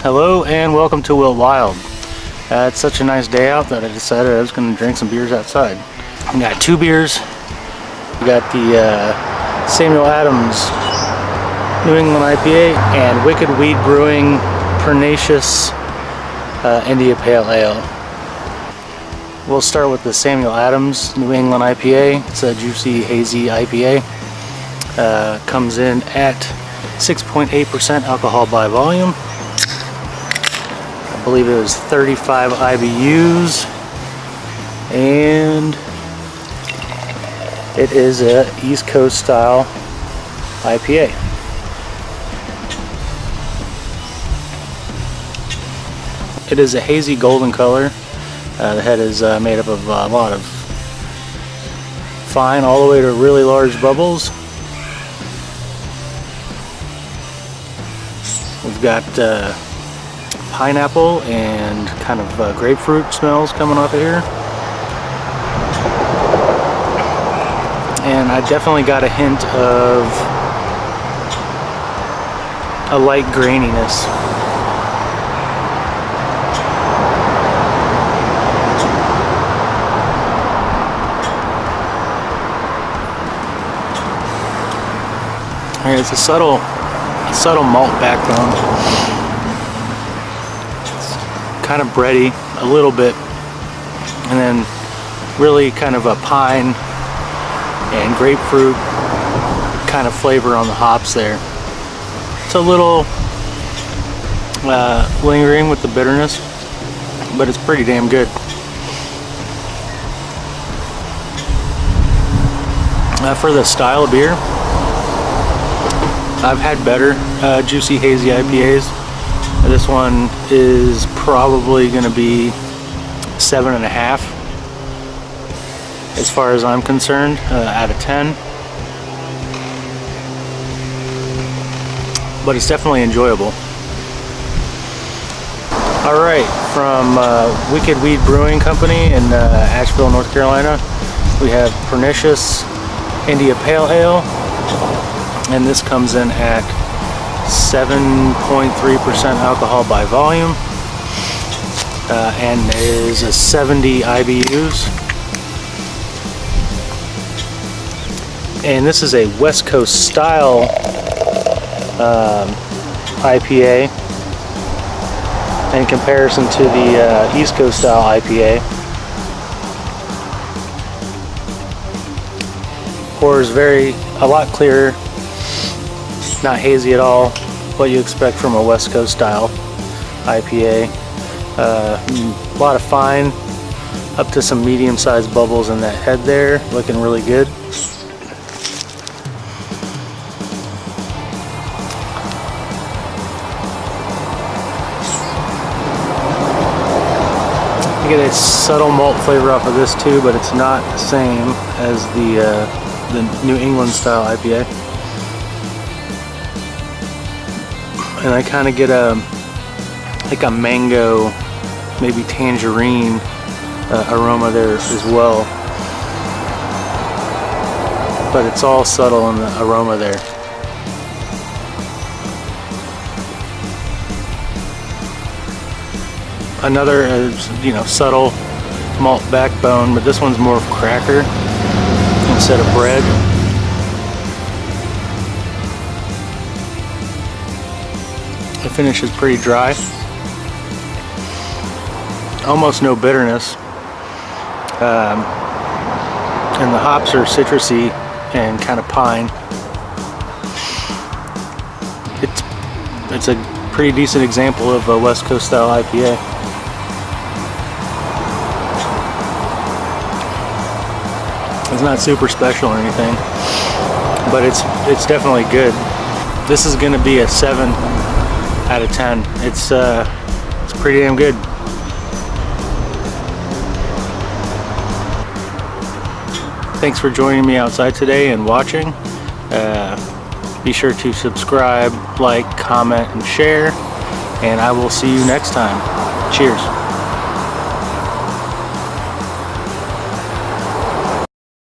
Hello and welcome to Wilde. It's such a nice day out that I decided I was going to drink some beers outside. We got two beers. We got the Samuel Adams New England IPA and Wicked Weed Brewing Pernicious India Pale Ale. We'll start with the Samuel Adams New England IPA. It's a juicy, hazy IPA. Comes in at 6.8% alcohol by volume. I believe it was 35 IBUs, and it is a East Coast style IPA. It is a hazy golden color. The head is made up of a lot of fine all the way to really large bubbles. We've got pineapple and kind of grapefruit smells coming off of here. And I definitely got a hint of a light graininess. It's a subtle malt backbone. It's kind of bready a little bit, and then really kind of a pine and grapefruit kind of flavor on the hops there. It's a little lingering with the bitterness, but it's pretty damn good. For the style of beer, I've had better juicy hazy IPAs. This one is probably going to be 7.5 as far as I'm concerned, out of 10. But it's definitely enjoyable. Alright, from Wicked Weed Brewing Company in Asheville, North Carolina, we have Pernicious India Pale Ale. And this comes in at 7.3% alcohol by volume, and is a 70 IBUs. And this is a West Coast style IPA in comparison to the East Coast style IPA. Pours a lot clearer. Not hazy at all, what you expect from a West Coast style IPA. A lot of fine, up to some medium sized bubbles in that head there, looking really good. You get a subtle malt flavor off of this too, but it's not the same as the New England style IPA. And I kind of get like a mango, maybe tangerine aroma there as well. But it's all subtle in the aroma there. Another, subtle malt backbone, but this one's more of cracker instead of bread. The finish is pretty dry. Almost no bitterness. And the hops are citrusy and kind of pine. It's a pretty decent example of a West Coast style IPA. It's not super special or anything, but it's definitely good. This is going to be a 7 out of 10. It's pretty damn good. Thanks for joining me outside today and watching. Be sure to subscribe, like, comment, and share, and I will see you next time. Cheers.